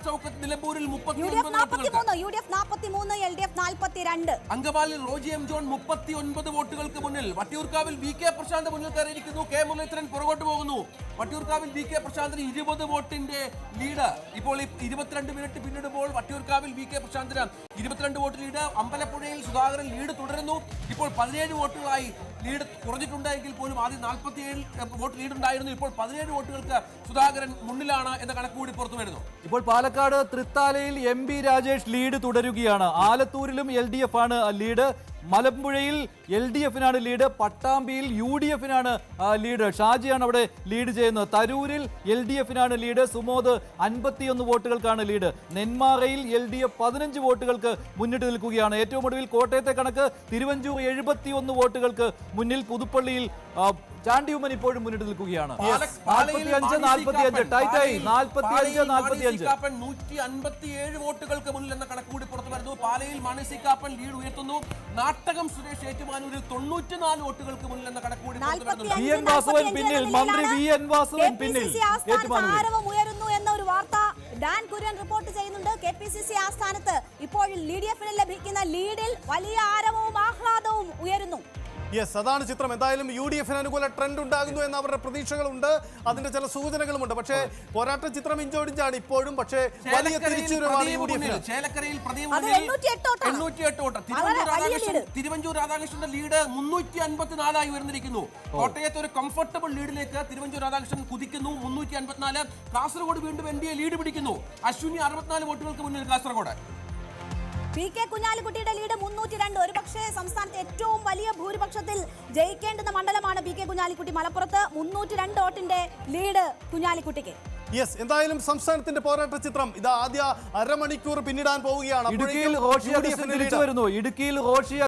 ചൗക്കത്ത് നിലമ്പൂരിൽ 39 അങ്കമാലിയിൽ Roji M John 39 വോട്ടുകൾക്ക് മുന്നിൽ. വട്ടിയൂർക്കാവിൽ വി കെ പ്രശാന്ത് മുന്നിൽ കയറിയിരിക്കുന്നു. കെ മുരളീധരൻ പുറകോട്ട് പോകുന്നു. വട്ടിയൂർക്കാവിൽ വി കെ പ്രശാന്തിന് 20 വോട്ടിന്റെ ലീഡ്. ഇപ്പോൾ 22 മിനിറ്റ് പിന്നിടുമ്പോൾ വട്ടിയൂർക്കാവിൽ വി കെ പ്രശാന്തിന് 22 വോട്ട് ലീഡ്. അമ്പലപ്പുഴയിൽ സുധാകരൻ ലീഡ് തുടരുന്നു. ഇപ്പോൾ 17 വോട്ടുകളായി ലീഡ് കുറഞ്ഞിട്ടുണ്ടെങ്കിൽ പോലും ആദ്യം 47 വോട്ട് ലീഡ് ഉണ്ടായിരുന്നു. ഇപ്പോൾ 17 വോട്ടുകൾക്ക് സുധാകരൻ മുന്നിലാണ് എന്ന കണക്ക് കൂടി പുറത്തു വരുന്നു. ഇപ്പോൾ പാലക്കാട് തൃത്താലയിൽ എം ബി രാജേഷ് ലീഡ് തുടരുകയാണ്. ആലത്തൂരിലും LDF ആണ് ലീഡ്. മലമ്പുഴയിൽ LDF-നാണ് ലീഡ്. പട്ടാമ്പിയിൽ UDF-നാണ് ലീഡ്. ഷാജിയാണ് അവിടെ ലീഡ് ചെയ്യുന്നത്. തരൂരിൽ LDF-നാണ് ലീഡ്. സുമോദ് 51 വോട്ടുകൾക്കാണ് ലീഡ്. നെന്മാറയിൽ LDF 15 വോട്ടുകൾക്ക് മുന്നിട്ട് നിൽക്കുകയാണ്. ഏറ്റവും ഒടുവിൽ കോട്ടയത്തെ കണക്ക് തിരുവഞ്ചൂർ 71 വോട്ടുകൾക്ക് മുന്നിൽ. പുതുപ്പള്ളിയിൽ ചാണ്ടിയുമ്മൻ ഇപ്പോഴും മുന്നിട്ട് നിൽക്കുകയാണ്. 45-45 ടൈറ്റായി. 157 വോട്ടുകൾക്ക് മുന്നിൽ എന്ന കണക്ക് കൂടി പുറത്തു വരുന്നു. പാലയിൽ മാണി സി കാപ്പൻ ലീഡ് ഉയർത്തുന്നു. നാട്ടകം സുരേഷ് ഏറ്റുമാനൂരിൽ 94 വോട്ടുകൾക്ക് മുന്നിൽ എന്ന കണക്ക് കൂടി VN വാസുവൻ പിന്നിൽ. മന്ത്രി VN വാസുവൻ പിന്നിൽ. ഉയരുന്നു എന്ന ഒരു വാർത്ത ഡാൻ കുര്യൻ റിപ്പോർട്ട് ചെയ്യുന്നുണ്ട്. KPCC ആസ്ഥാനത്ത് ഇപ്പോൾ LDF-ന് ലഭിക്കുന്ന ലീഡിൽ വലിയ ആരവവും ആഹ്ലാദവും ഉയരുന്നു. യെസ്, അതാണ് ചിത്രം. എന്തായാലും UDF-ന് അനുകൂല ട്രെൻഡ് ഉണ്ടാകുന്നു എന്ന അവരുടെ പ്രതീക്ഷകളുണ്ട്. അതിന്റെ ചില സൂചനകളുമുണ്ട്. പക്ഷേ പോരാട്ട ചിത്രം ഇഞ്ചോടിഞ്ചാണ് ഇപ്പോഴും. പക്ഷേ വലിയ തിരിച്ചുവരവാണ് UDF-ന്. ചേലക്കരയിൽ 88 വോട്ട്. തിരുവഞ്ചൂർ രാധാകൃഷ്ണന്റെ ലീഡ് 354 ഉയർന്നിരിക്കുന്നു. കോട്ടയത്ത് ഒരു കംഫർട്ടബിൾ ലീഡിലേക്ക് തിരുവഞ്ചൂർ രാധാകൃഷ്ണൻ കുതിക്കുന്നു. 354. കാസർഗോഡ് വീണ്ടും NDA ലീഡ് പിടിക്കുന്നു. അശ്വിനി 64 വോട്ടുകൾക്ക് മുന്നിൽ കാസർഗോഡ്. PK കുഞ്ഞാലിക്കുട്ടിയുടെ ലീഡ് 302. ഒരുപക്ഷെ സംസ്ഥാനത്തെ ഏറ്റവും വലിയ ഭൂരിപക്ഷത്തിൽ ജയിക്കേണ്ടുന്ന മണ്ഡലമാണ് PK കുഞ്ഞാലിക്കുട്ടി. മലപ്പുറത്ത് 302 വോട്ടിന്റെ ലീഡ് കുഞ്ഞാലിക്കുട്ടിക്ക്. യെസ്, എന്തായാലും സംസ്ഥാനത്തിന്റെ പോരാട്ട ചിത്രം ഇത് ആദ്യ അരമണിക്കൂർ പിന്നിടാൻ പോവുകയാണ്. ഇടുക്കിയിൽ റോഷി